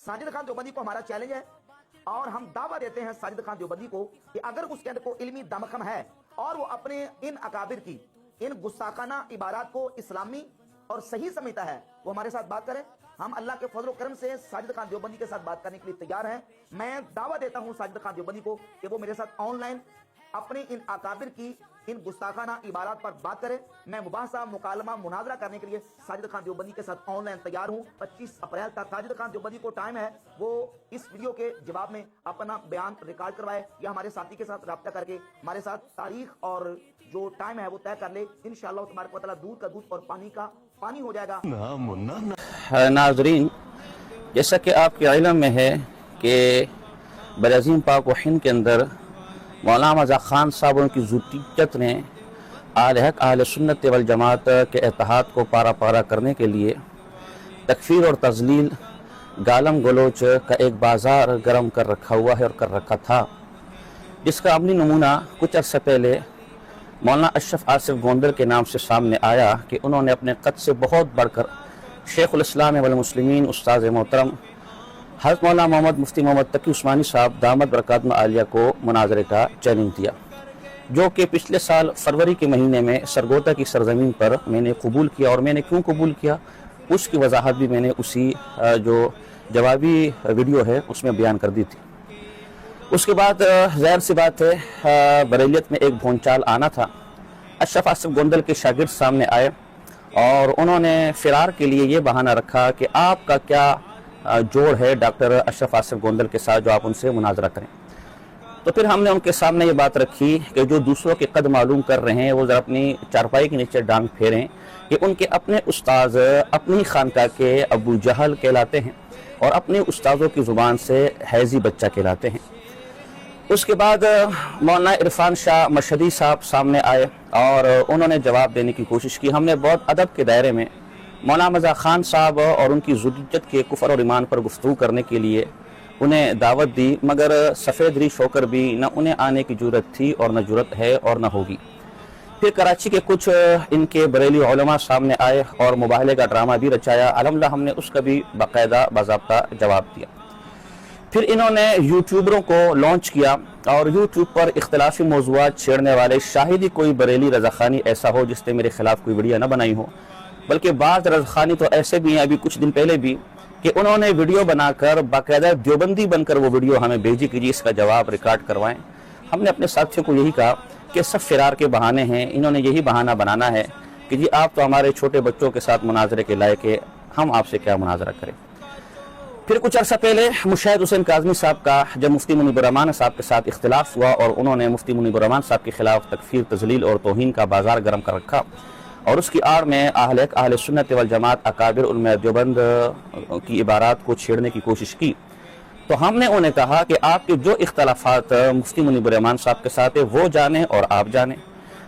ساجد خان دیوبندی کو ہمارا چیلنج ہے اور ہم دعویٰ دیتے ہیں ساجد خان دیوبندی کو کہ اگر اس کے اندر کو علمی دمخم ہے اور وہ اپنے ان اکابر کی ان گستاخانہ عبارات کو اسلامی اور صحیح سمجھتا ہے وہ ہمارے ساتھ بات کرے. ہم اللہ کے فضل و کرم سے ساجد خان دیوبندی کے ساتھ بات کرنے کے لیے تیار ہیں. میں دعویٰ دیتا ہوں ساجد خان دیوبندی کو کہ وہ میرے ساتھ آن لائن اپنے ان اکابر کی ان گستاخانہ عبارات پر بات کرے. میں مباحثہ مکالمہ مناظرہ کرنے کے لیے ساجد خان دیوبندی کے ساتھ آن لائن تیار ہوں. 25 اپریل تک ساجد خان دیوبندی کو ٹائم ہے وہ اس ویڈیو کے جواب میں اپنا بیان ریکارڈ کروائے یا ہمارے ساتھی کے ساتھ رابطہ کر کے ہمارے ساتھ تاریخ اور جو ٹائم ہے وہ طے کر لے. انشاءاللہ تبارک و تعالیٰ دودھ کا دودھ اور پانی کا پانی ہو جائے گا. ناظرین، جیسا کہ آپ کے علم میں ہے کہ برعظیم پاک و ہند کے اندر مولانا رضا خان صاحب کی ذریت نے اہل حق اہل سنت والجماعت کے اتحاد کو پارا پارا کرنے کے لیے تکفیر اور تضلیل گالم گلوچ کا ایک بازار گرم کر رکھا ہوا ہے اور کر رکھا تھا، جس کا عملی نمونہ کچھ عرصہ پہلے مولانا اشرف آصف گوندل کے نام سے سامنے آیا کہ انہوں نے اپنے قد سے بہت بڑھ کر شیخ الاسلام والمسلمین استاذ محترم حضرت مولانا محمد مفتی محمد تقی عثمانی صاحب دامت برکاتہم عالیہ کو مناظرے کا چیلنج دیا، جو کہ پچھلے سال فروری کے مہینے میں سرگودا کی سرزمین پر میں نے قبول کیا. اور میں نے کیوں قبول کیا اس کی وضاحت بھی میں نے اسی جو جوابی ویڈیو ہے اس میں بیان کر دی تھی. اس کے بعد ظاہر سی بات ہے بریلیت میں ایک بھونچال آنا تھا. اشرف آصف گوندل کے شاگرد سامنے آئے اور انہوں نے فرار کے لیے یہ بہانہ رکھا کہ آپ کا کیا جوڑ ہے ڈاکٹر اشرف آصف گوندل کے ساتھ جو آپ ان سے مناظرہ کریں. تو پھر ہم نے ان کے سامنے یہ بات رکھی کہ جو دوسروں کے قد معلوم کر رہے ہیں وہ ذرا اپنی چارپائی کے نیچے ڈانگ پھیریں کہ ان کے اپنے استاذ اپنی خانقاہ کے ابو جہل کہلاتے ہیں اور اپنے استاذوں کی زبان سے حیضی بچہ کہلاتے ہیں. اس کے بعد مولانا عرفان شاہ مشہدی صاحب سامنے آئے اور انہوں نے جواب دینے کی کوشش کی. ہم نے بہت ادب کے دائرے میں مولانا رضا خان صاحب اور ان کی ذریت کے کفر اور ایمان پر گفتگو کرنے کے لیے انہیں دعوت دی، مگر سفید ریش ہو کر بھی نہ انہیں آنے کی جرت تھی اور نہ جرت ہے اور نہ ہوگی. پھر کراچی کے کچھ ان کے بریلی علماء سامنے آئے اور مباہلے کا ڈرامہ بھی رچایا. الحمدللہ ہم نے اس کا بھی باقاعدہ باضابطہ جواب دیا. پھر انہوں نے یوٹیوبروں کو لانچ کیا اور یوٹیوب پر اختلافی موضوعات چھیڑنے والے شاہد ہی کوئی بریلی رضا خانی ایسا ہو جس نے میرے خلاف کوئی ویڈیو نہ بنائی ہو، بلکہ بعض رضا خانی تو ایسے بھی ہیں ابھی کچھ دن پہلے بھی کہ انہوں نے ویڈیو بنا کر باقاعدہ دیوبندی بن کر وہ ویڈیو ہمیں بھیجی کہ جی اس کا جواب ریکارڈ کروائیں. ہم نے اپنے ساتھیوں کو یہی کہا کہ سب فرار کے بہانے ہیں، انہوں نے یہی بہانہ بنانا ہے کہ جی آپ تو ہمارے چھوٹے بچوں کے ساتھ مناظرے کے لائق ہے، ہم آپ سے کیا مناظرہ کریں. پھر کچھ عرصہ پہلے مشاہد حسین کاظمی صاحب کا جب مفتی منیب الرحمان صاحب کے ساتھ اختلاف ہوا اور انہوں نے مفتی منیب الرحمان صاحب کے خلاف تکفیر تضلیل اور توہین کا بازار گرم کر رکھا اور اس کی آڑ میں اہل سنت والجماعت اکابر علماء دیوبند کی عبارات کو چھیڑنے کی کوشش کی، تو ہم نے انہیں کہا کہ آپ کے جو اختلافات مفتی منیب الرحمان صاحب کے ساتھ ہیں وہ جانیں اور آپ جانیں،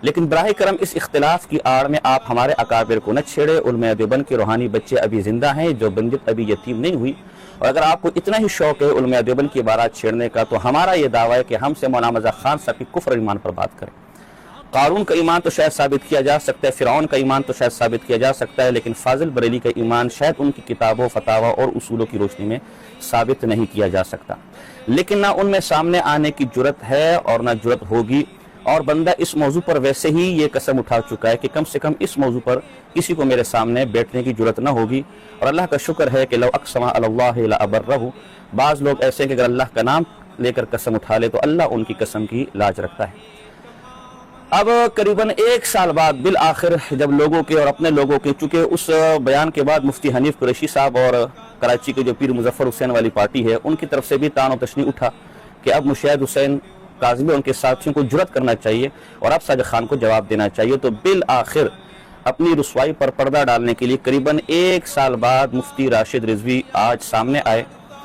لیکن براہ کرم اس اختلاف کی آڑ میں آپ ہمارے اکابر کو نہ چھیڑے. علماء دیوبند کے روحانی بچے ابھی زندہ ہیں، جو بندت ابھی یتیم نہیں ہوئی، اور اگر آپ کو اتنا ہی شوق ہے علماء دیوبند کی عبارات چھیڑنے کا تو ہمارا یہ دعویٰ ہے کہ ہم سے مولانا رضا خان صاحب کی کفر ایمان پر بات کریں. قارون کا ایمان تو شاید ثابت کیا جا سکتا ہے، فرعون کا ایمان تو شاید ثابت کیا جا سکتا ہے، لیکن فاضل بریلی کا ایمان شاید ان کی کتابوں فتاوی اور اصولوں کی روشنی میں ثابت نہیں کیا جا سکتا. لیکن نہ ان میں سامنے آنے کی جرت ہے اور نہ جرت ہوگی، اور بندہ اس موضوع پر ویسے ہی یہ قسم اٹھا چکا ہے کہ کم سے کم اس موضوع پر کسی کو میرے سامنے بیٹھنے کی جرت نہ ہوگی. اور اللہ کا شکر ہے کہ لو اقسم علی اللہ لابرہ، بعض لوگ ایسے ہیں کہ اگر اللہ کا نام لے کر قسم اٹھا لے تو اللہ ان کی قسم کی لاج رکھتا ہے. اب قریباً 1 سال بعد بالآخر جب لوگوں کے اور اپنے لوگوں کے، چونکہ اس بیان کے بعد مفتی حنیف قریشی صاحب اور کراچی کے جو پیر مظفر حسین والی پارٹی ہے ان کی طرف سے بھی طعن و تشنیع اٹھا کہ اب مشاہد حسین کاظمی اور ان کے ساتھیوں کو جرأت کرنا چاہیے اور اب ساجد خان کو جواب دینا چاہیے. تو بالآخر اپنی رسوائی پر پردہ ڈالنے کے لیے قریباً 1 سال بعد مفتی راشد رضوی آج سامنے آئے.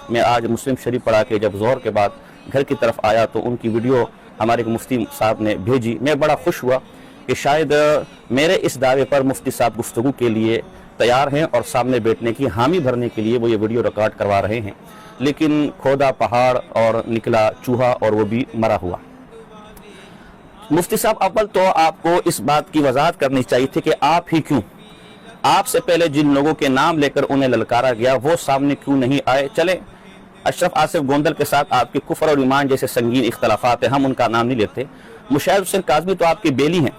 میں آج مسلم شریف پڑھا کے جب ظہر کے بعد گھر کی طرف آیا تو ان کی ویڈیو ہمارے مفتی صاحب نے بھیجی. میں بڑا خوش ہوا کہ شاید میرے اس دعوے پر مفتی صاحب گفتگو کے لیے تیار ہیں اور سامنے بیٹھنے کی حامی بھرنے کے لیے وہ یہ ویڈیو ریکارڈ کروا رہے ہیں. لیکن کھودا پہاڑ اور نکلا چوہا اور وہ بھی مرا ہوا. مفتی صاحب اول تو آپ کو اس بات کی وضاحت کرنی چاہیے تھی کہ آپ ہی کیوں، آپ سے پہلے جن لوگوں کے نام لے کر انہیں للکارا گیا وہ سامنے کیوں نہیں آئے. چلیں اشرف آصف گوندل کے ساتھ آپ کے کفر اور ایمان جیسے سنگین اختلافات ہیں، ہم ان کا نام نہیں لیتے۔ مشاہد حسین کاظمی تو آپ کے بیلی ہیں،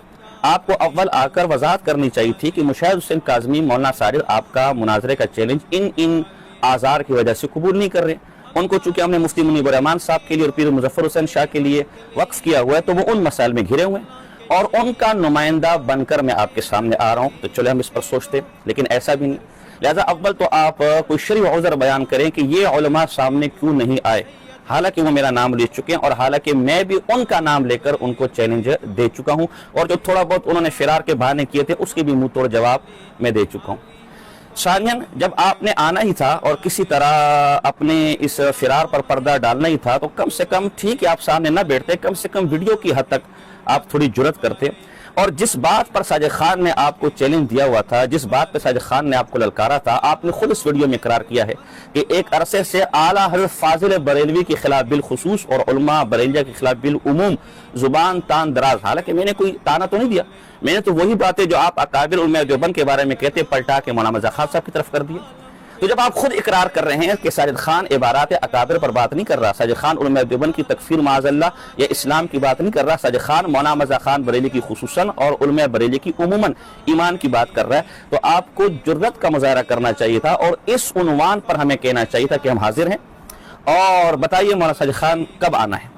آپ کو اول آ کر وضاحت کرنی چاہیے تھی کہ مشاہد حسین کاظمی، مولانا صادق آپ کا مناظرے کا چیلنج ان آزار کی وجہ سے قبول نہیں کر رہے۔ ان کو چونکہ ہم نے مفتی منیب الرحمان صاحب کے لیے اور پیر مظفر حسین شاہ کے لیے وقف کیا ہوا ہے، تو وہ ان مسائل میں گھرے ہوئے ہیں اور ان کا نمائندہ بن کر میں آپ کے سامنے آ رہا ہوں، تو چلے ہم اس پر سوچتے، لیکن ایسا بھی نہیں۔ لہذا اول تو آپ کوئی شرعی عذر بیان کریں کہ یہ علماء سامنے کیوں نہیں آئے، حالانکہ وہ میرا نام لے چکے ہیں اور حالانکہ میں بھی ان کا نام لے کر ان کو چیلنج دے چکا ہوں، اور جو تھوڑا بہت انہوں نے فرار کے بہانے کیے تھے اس کے بھی منہ توڑ جواب میں دے چکا ہوں۔ ثانیاً، جب آپ نے آنا ہی تھا اور کسی طرح اپنے اس فرار پر پردہ ڈالنا ہی تھا، تو کم سے کم ٹھیک ہے آپ سامنے نہ بیٹھتے، کم سے کم ویڈیو کی حد تک آپ تھوڑی جرت کرتے، اور جس بات پر ساجد خان نے آپ کو چیلنج دیا ہوا تھا، جس بات پہ ساجد خان نے آپ کو للکارا تھا، آپ نے خود اس ویڈیو میں اقرار کیا ہے کہ ایک عرصے سے اعلیٰ حضرت فاضل بریلوی کے خلاف بالخصوص اور علماء بریلیہ کے خلاف بالعموم زبان تان دراز، حالانکہ میں نے کوئی تانا تو نہیں دیا، میں نے تو وہی باتیں جو آپ اکابر علماء دیوبند کے بارے میں کہتے پلٹا کے مولانا مرزا خان صاحب کی طرف کر دیے۔ تو جب آپ خود اقرار کر رہے ہیں کہ ساجد خان عبارات اکابر پر بات نہیں کر رہا، ساجد خان علماء دیوبند کی تکفیر معاذ اللہ یا اسلام کی بات نہیں کر رہا، ساجد خان مولانا مرزا خان بریلی کی خصوصاً اور علماء بریلی کی عموماً ایمان کی بات کر رہا ہے، تو آپ کو جرت کا مظاہرہ کرنا چاہیے تھا اور اس عنوان پر ہمیں کہنا چاہیے تھا کہ ہم حاضر ہیں اور بتائیے مولانا ساجد خان کب آنا ہے۔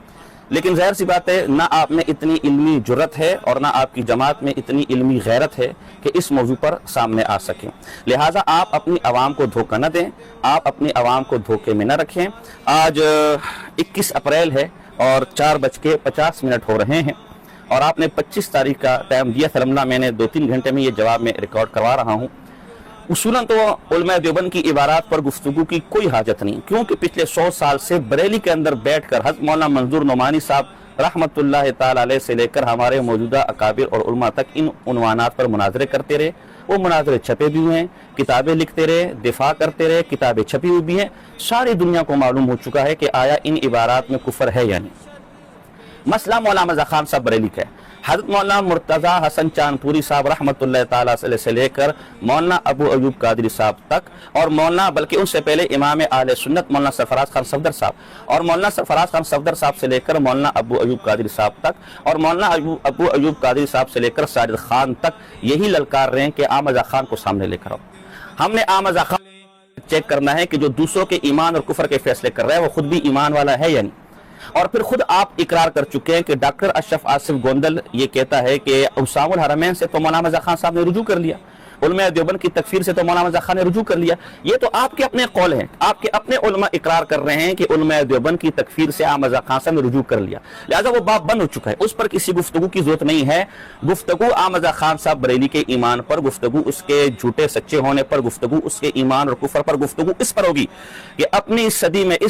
لیکن ظاہر سی بات ہے، نہ آپ میں اتنی علمی جرت ہے اور نہ آپ کی جماعت میں اتنی علمی غیرت ہے کہ اس موضوع پر سامنے آ سکیں، لہٰذا آپ اپنی عوام کو دھوکہ نہ دیں، آپ اپنی عوام کو دھوکے میں نہ رکھیں۔ آج 21 اپریل ہے اور 4:50 ہو رہے ہیں اور آپ نے 25 تاریخ کا ٹائم دیا تھا، الحمدللہ میں نے 2-3 گھنٹے میں یہ جواب میں ریکارڈ کروا رہا ہوں۔ اصولاً تو علماء دیوبند کی عبارات پر گفتگو کی کوئی حاجت نہیں، کیونکہ پچھلے 100 سال سے بریلی کے اندر بیٹھ کر حضرت مولانا منظور نعمانی صاحب رحمت اللہ تعالی علیہ سے لے کر ہمارے موجودہ اکابر اور علماء تک ان عنوانات پر مناظرے کرتے رہے، وہ مناظرے چھپے بھی ہوئے ہیں، کتابیں لکھتے رہے، دفاع کرتے رہے، کتابیں چھپی ہوئی بھی ہیں، ساری دنیا کو معلوم ہو چکا ہے کہ آیا ان عبارات میں کفر ہے یا نہیں۔ مسئلہ مولانا مرزا خان صاحب بریلی کا ہے، حضرت مولانا مرتضی حسن چاندپوری صاحب رحمت اللہ تعالیٰ علیہ سے لے کر مولانا ابو ایوب قادری صاحب تک، اور مولانا بلکہ ان سے پہلے امام اہل سنت مولانا سرفراز خان صفدر صاحب، اور مولانا سرفراز خان صفدر صاحب سے لے کر مولانا ابو ایوب قادری صاحب تک، اور مولانا ابو ایوب قادری صاحب سے لے کر ساجد خان تک یہی للکار رہے ہیں کہ آمد خان کو سامنے لے کر آؤ۔ ہم نے آمد خان چیک کرنا ہے کہ جو دوسروں کے ایمان اور کفر کے فیصلے کر رہا ہے وہ خود بھی ایمان والا ہے یا نہیں، اور پھر خود آپ اقرار کر چکے ہیں کہ ڈاکٹر اشرف آصف گوندل یہ کہتا ہے کہ حسام الحرمین سے تو مولانا مرزا خان صاحب نے رجوع کر لیا، علماء دیوبند کی تکفیر سے تو مولانا مرزا خان نے رجوع کر لیا۔ یہ تو آپ کے اپنے قول ہیں، آپ کے اپنے علماء اقرار کر رہے ہیں کہ علماء دیوبند کی تکفیر سے مرزا خان صاحب نے رجوع کر لیا، لہذا وہ باب بند ہو چکا ہے، اس پر کسی گفتگو کی ضرورت نہیں ہے۔ گفتگو مرزا خان صاحب بریلی کے ایمان پر، گفتگو اس کے جھوٹے سچے ہونے پر، گفتگو اس کے ایمان اور کفر پر، گفتگو اس پر ہوگی کہ اپنی اس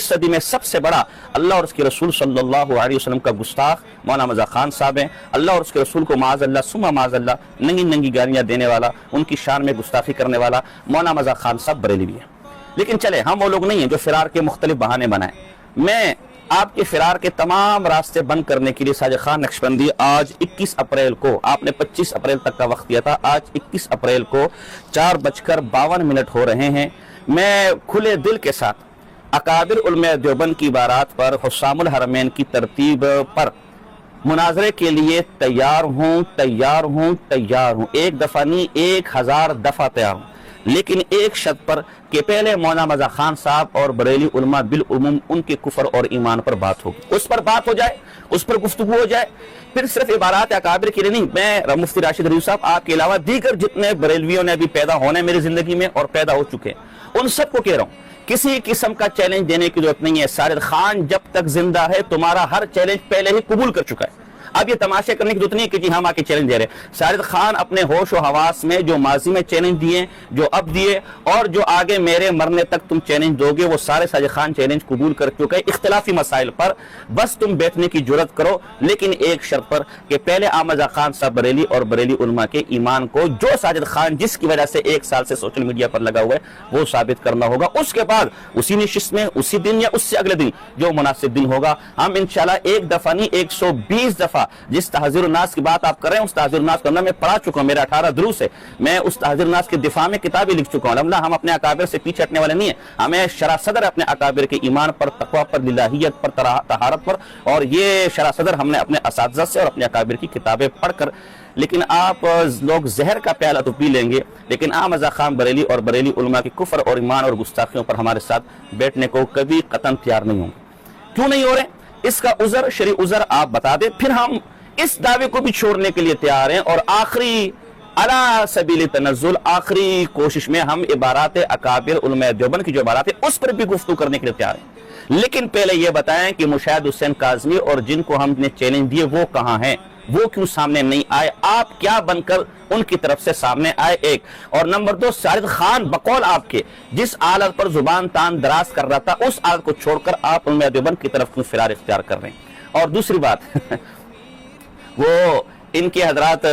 صدی میں سب سے بڑا اللہ اور اس کے رسول صلی اللہ علیہ وسلم کا گستاخ مولانا مرزا خان صاحب ہیں، اللہ اور اس کے رسول کو معاذ اللہ ثم معاذ اللہ ننگی گالیاں دینے والا، ان کی شان میں گستاخی کرنے والا مولانا مرزا خان صاحب بریلی بھی ہے۔ لیکن چلے، ہم وہ لوگ نہیں ہیں جو فرار کے مختلف بہانے بنائیں۔ میں آپ کے فرار کے تمام راستے بند کرنے کے لیے ساجد خان نقشبندی آج 21 اپریل کو، آپ نے 25 اپریل تک کا وقت دیا تھا، آج 21 اپریل کو 4:52 ہو رہے ہیں، میں کھلے دل کے ساتھ اکابر علماء دیوبند کی عبارات پر، حسام الحرمین کی ترتیب پر مناظرے کے لیے تیار ہوں، ایک دفعہ نہیں 1000 دفعہ تیار ہوں، لیکن ایک شرط پر کہ پہلے مولانا مرزا خان صاحب اور بریلی علماء بالعموم ان کے کفر اور ایمان پر بات ہوگی، اس پر بات ہو جائے، اس پر گفتگو ہو جائے، پھر صرف عبارات اکابر کے لیے نہیں۔ میں مفتی راشد ریوی صاحب آپ کے علاوہ دیگر جتنے بریلویوں نے ابھی پیدا ہونے میری زندگی میں اور پیدا ہو چکے ہیں، ان سب کو کہہ رہا ہوں کسی قسم کا چیلنج دینے کی ضرورت نہیں ہے۔ ساجد خان جب تک زندہ ہے تمہارا ہر چیلنج پہلے ہی قبول کر چکا ہے، اب یہ تماشے کرنے کی ضرورت نہیں ہے کہ جی ہم آ کے چیلنج دے رہے ہیں۔ ساجد خان اپنے ہوش و حواس میں جو ماضی میں چیلنج دیے، جو اب دیے، اور جو آگے میرے مرنے تک تم چیلنج دو گے، وہ سارے ساجد خان چیلنج قبول کر چکے ہیں اختلافی مسائل پر۔ بس تم بیٹھنے کی جرت کرو، لیکن ایک شرط پر کہ پہلے مرزا خان صاحب بریلی اور بریلی علماء کے ایمان کو، جو ساجد خان جس کی وجہ سے 1 سال سے سوشل میڈیا پر لگا ہوا ہے، وہ ثابت کرنا ہوگا۔ اس کے بعد اسی نشست میں، اسی دن یا اس سے اگلے دن جو مناسب دن ہوگا، ہم انشاءاللہ 1 دفعہ نہیں 120 دفعہ دفعہ جس تحذیر الناس کی بات آپ کر رہے ہیں اس تحذیر الناس کو میں پڑھا چکا ہوں، میرا 18 دروس ہے، میں اس تحذیر الناس کے دفاع میں کتابیں لکھ چکا ہوں۔ الحمدللہ ہم اپنے اکابر سے پیچھے ہٹنے والے نہیں ہیں، ہمیں شرح صدر اپنے اکابر کے ایمان پر، تقوی پر، للہیت پر، طہارت پر، اور یہ شرح صدر ہم نے اپنے اساتذہ سے اور اپنے اکابر کی کتابیں پڑھ کر۔ لیکن آپ لوگ زہر کا پیالہ تو پی لیں گے، لیکن احمد رضا خان بریلی اور بریلی علماء کی کفر اور ایمان اور گستاخیوں پر ہمارے ساتھ بیٹھنے کو کبھی قطعاً تیار نہیں ہوں گے۔ کیوں نہیں ہو رہے؟ اس کا عذر، شرعی عذر آپ بتا دیں، پھر ہم اس دعوے کو بھی چھوڑنے کے لیے تیار ہیں، اور آخری علی سبیل تنزل، آخری کوشش میں ہم عبارات اکابر علماء دیوبند کی جو عبارات ہیں اس پر بھی گفتگو کرنے کے لیے تیار ہیں۔ لیکن پہلے یہ بتائیں کہ مشاہد حسین کاظمی اور جن کو ہم نے چیلنج دیے وہ کہاں ہیں؟ وہ کیوں سامنے نہیں آئے؟ آپ کیا بن کر ان کی طرف سے سامنے آئے؟ ایک اور نمبر دو، ساجد خان بقول آپ کے جس آلت پر زبان تان دراز کر رہا تھا اس آلت کو چھوڑ کر آپ علماء دیوبند کی طرف کیوں فرار اختیار کر رہے ہیں؟ اور دوسری بات وہ ان کے حضرات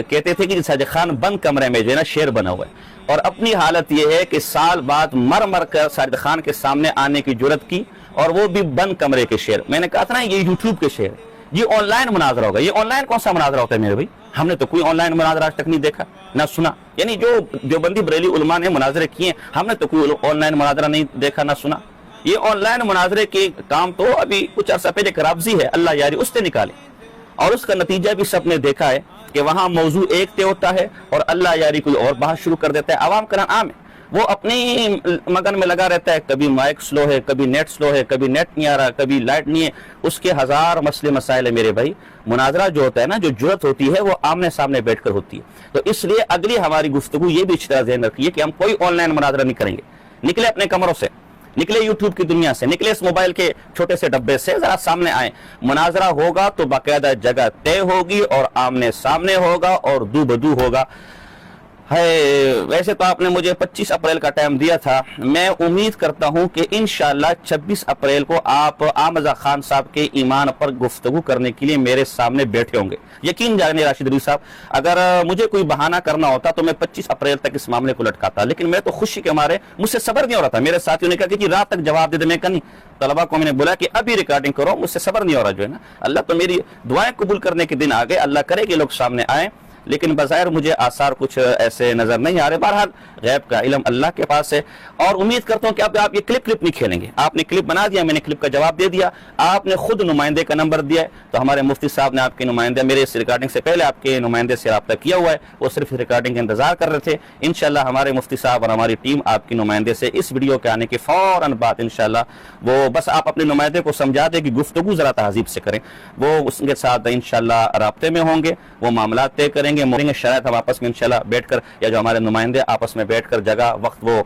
کہتے تھے کہ ساجد خان بند کمرے میں جو ہے نا شیر بنا ہوا ہے، اور اپنی حالت یہ ہے کہ سال بعد مر کر ساجد خان کے سامنے آنے کی جرت کی، اور وہ بھی بند کمرے کے شیر۔ میں نے کہا تھا نا یہ یوٹیوب کے شیر ہے، یہ آن لائن مناظرہ ہوگا۔ یہ آن لائن کون سا مناظرہ ہوتا ہے میرے بھائی؟ ہم نے تو کوئی آن لائن مناظرہ آج تک نہیں دیکھا نہ سنا، یعنی جو دیوبندی بریلی علماء نے مناظرے کیے ہیں ہم نے تو کوئی آن لائن مناظرہ نہیں دیکھا نہ سنا۔ یہ آن لائن مناظرے کے کام تو ابھی کچھ عرصہ پہلے کرابزی ہے، اللہ یاری اس سے نکالے، اور اس کا نتیجہ بھی سب نے دیکھا ہے کہ وہاں موضوع ایک طے ہوتا ہے اور اللہ یاری کوئی اور بحث شروع کر دیتا ہے۔ عوام کا عام ہے، وہ اپنی مگن میں لگا رہتا ہے، کبھی مائک سلو ہے، کبھی نیٹ سلو ہے، کبھی نیٹ نہیں آ رہا، کبھی لائٹ نہیں ہے، اس کے ہزار مسئلے مسائل ہے میرے بھائی۔ مناظرہ جو ہوتا ہے نا، جو جرت ہوتی ہے وہ آمنے سامنے بیٹھ کر ہوتی ہے۔ تو اس لیے اگلی ہماری گفتگو یہ بھی اچھی طرح ذہن رکھیے کہ ہم کوئی آن لائن مناظرہ نہیں کریں گے۔ نکلے اپنے کمروں سے، نکلے یوٹیوب کی دنیا سے، نکلے اس موبائل کے چھوٹے سے ڈبے سے، ذرا سامنے آئیں۔ مناظرہ ہوگا تو باقاعدہ جگہ طے ہوگی اور آمنے سامنے ہوگا اور دو بدو ہوگا۔ ویسے تو آپ نے مجھے 25 اپریل کا ٹائم دیا تھا، میں امید کرتا ہوں کہ انشاءاللہ 26 اپریل کو آپ احمد رضا خان صاحب کے ایمان پر گفتگو کرنے کے لیے میرے سامنے بیٹھے ہوں گے۔ یقین جانیں راشد علی صاحب، اگر مجھے کوئی بہانہ کرنا ہوتا تو میں 25 اپریل تک اس معاملے کو لٹکاتا، لیکن میں تو خوشی کے مارے مجھ سے صبر نہیں ہو رہا تھا۔ میرے ساتھیوں نے کہا کہ جی رات تک جواب دے دے، میں کہیں طلبہ کو میں نے بولا کہ ابھی ریکارڈنگ کرو، مجھ سے صبر نہیں ہو رہا جو ہے نا۔ اللہ تو میری دعائیں قبول کرنے کے دن آ گئے، اللہ کرے کہ لوگ سامنے آئیں، لیکن بظاہر مجھے آثار کچھ ایسے نظر نہیں آ رہے۔ بہرحال غیب کا علم اللہ کے پاس ہے، اور امید کرتا ہوں کہ آپ یہ کلپ نہیں کھیلیں گے۔ آپ نے کلپ بنا دیا، میں نے کلپ کا جواب دے دیا، آپ نے خود نمائندے کا نمبر دیا ہے، تو ہمارے مفتی صاحب نے آپ کے نمائندے، میرے اس ریکارڈنگ سے پہلے آپ کے نمائندے سے رابطہ کیا ہوا ہے، وہ صرف ریکارڈنگ کا انتظار کر رہے تھے۔ انشاءاللہ ہمارے مفتی صاحب اور ہماری ٹیم آپ کے نمائندے سے اس ویڈیو کے آنے کے فوراً بعد انشاءاللہ وہ بس آپ اپنے نمائندے کو سمجھا دیں کہ گفتگو ذرا تہذیب سے کریں، وہ اس کے ساتھ انشاءاللہ رابطے میں ہوں گے، وہ معاملات طے کریں گے، شاید ہم آپس میں انشاءاللہ بیٹھ کر، یا جو ہمارے نمائندے آپس میں بیٹھ کر جگہ وقت وہ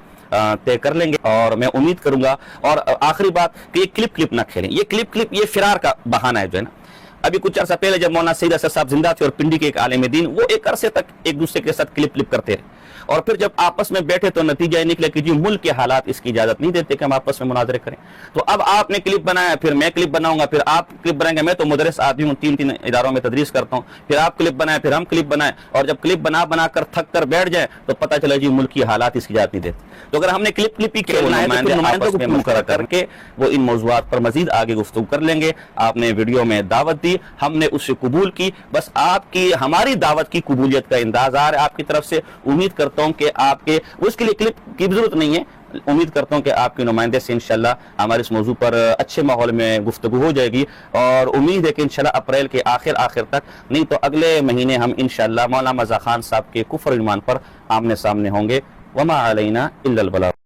طے کر لیں گے، اور میں امید کروں گا۔ اور آخری بات کہ یہ کلپ نہ کھیلیں، یہ کلپ یہ فرار کا بہانہ ہے جو ہے نا۔ ابھی کچھ عرصہ پہلے جب مولانا سید اسد صاحب زندہ تھے اور پنڈی کے ایک عالم دین، وہ ایک عرصے تک ایک دوسرے کے ساتھ کلپ کرتے رہے، اور پھر جب آپس میں بیٹھے تو نتیجہ یہ نکلا کہ جی ملک کے حالات اس کی اجازت نہیں دیتے کہ ہم آپس میں مناظرے کریں۔ تو اب آپ نے کلپ بنایا، پھر میں کلپ بناؤں گا، پھر آپ کلپ بنائیں گے۔ میں تو مدرس آدمی ہوں، 3 اداروں میں تدریس کرتا ہوں، پھر آپ کلپ بنائیں، پھر ہم کلپ بنائیں، اور جب کلپ بنا کر تھک کر بیٹھ جائیں تو پتہ چلا جی ملک کی حالات اس کی اجازت نہیں دیتے۔ تو اگر ہم نے کلپ ہی کھیلنا ہے تو نمائندوں کو مقرر کر کے وہ ان موضوعات پر مزید آگے گفتگو کر لیں گے۔ آپ نے ویڈیو میں دعوت دی، ہم نے اسے قبول کی، بس آپ کی ہماری دعوت کی قبولیت کا انتظار ہے آپ کی طرف سے۔ امید کرتا ہوں کہ آپ کے اس کے لیے کلپ کی ضرورت نہیں ہے، امید کرتا ہوں کہ آپ کے نمائندے سے انشاءاللہ ہمارے اس موضوع پر اچھے ماحول میں گفتگو ہو جائے گی، اور امید ہے کہ انشاءاللہ اپریل کے آخر تک، نہیں تو اگلے مہینے ہم انشاءاللہ مولانا رضا خان صاحب کے کفر ایمان پر آمنے سامنے ہوں گے۔ وما علینا الا البلاغ۔